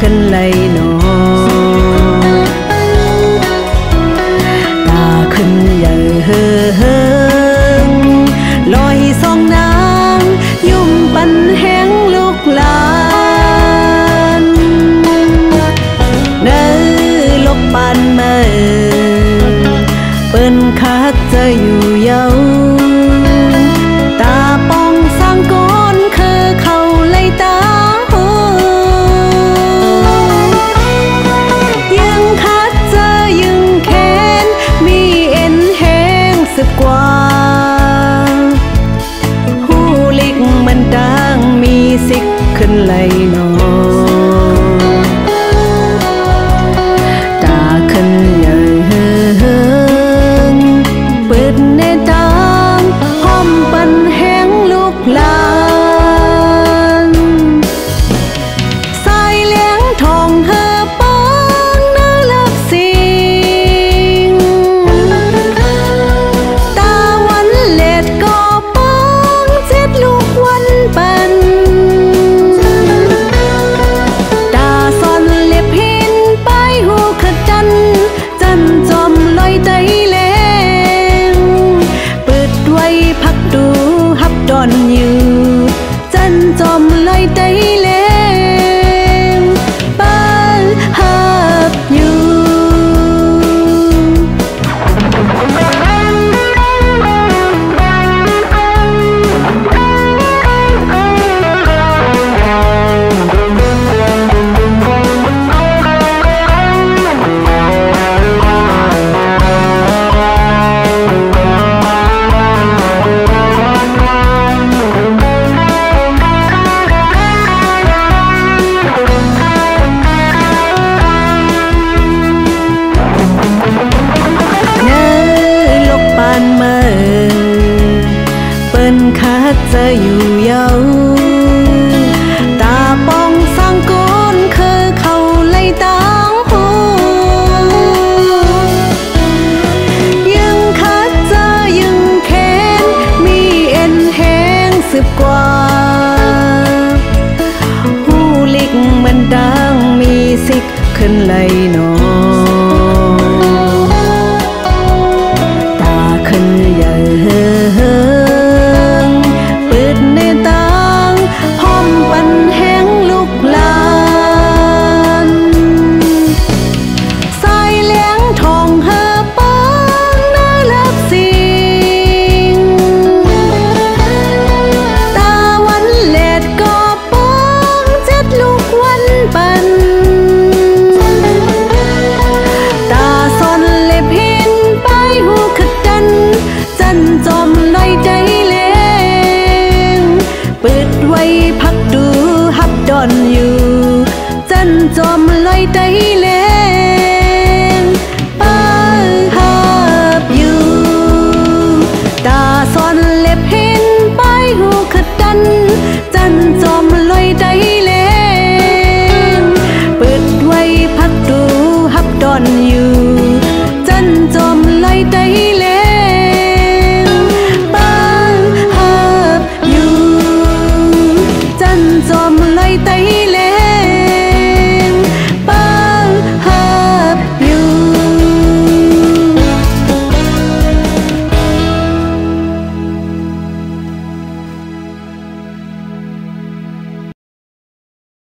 ขึ้นเลยหนอตาขึ้นใหญ่เฮิงลอยสองนางยุ่มปันแห้งลูกหลานเนื้อลบปานเมื่อเปิ้นคักจะอยู่เยาตาป้องสร้างก้อนคือเขาเลยตายังคัดเจอยังแค้นมีเอ็นแห้งสึกกว่าหูลิกมันดังมีสิกขึ้นเลยหนอตาขึ้นใหญ่เฮิงเปิดในดังห้อมปันแห้งลูกหลานสายเลี้ยงทองเฮอป้องน่ารักสิงตาวันเล็ดก็ป้องเจ็ดลูกวันปันตาซ่อนเล็บหินไปหูขจันจันจอมลอยไตแรงเปิดไว้พักดูฮับดอนอยู่จันจอมลอยไตแรงป้าฮับอยู่คัดจะอยู่เยาตาป้องสร้างก้นคือเขาเลยตั้งหูยังคัดจะยังแค้นมีเอ็นแห้งสึบกว่าหูลิกมันดังมีสิกขึ้นเลยหนอตาขึ้นใหญ่จอมลอยใจแรงเปิดไว้พักดูฮับดอนอยู่จันจอมลอยใจแรงป้าฮับอยู่ตาซ่อนเล็บเห็นไปหูขดันจันจอมลอยใจแรงเปิดไว้พักดูฮับดอนอยู่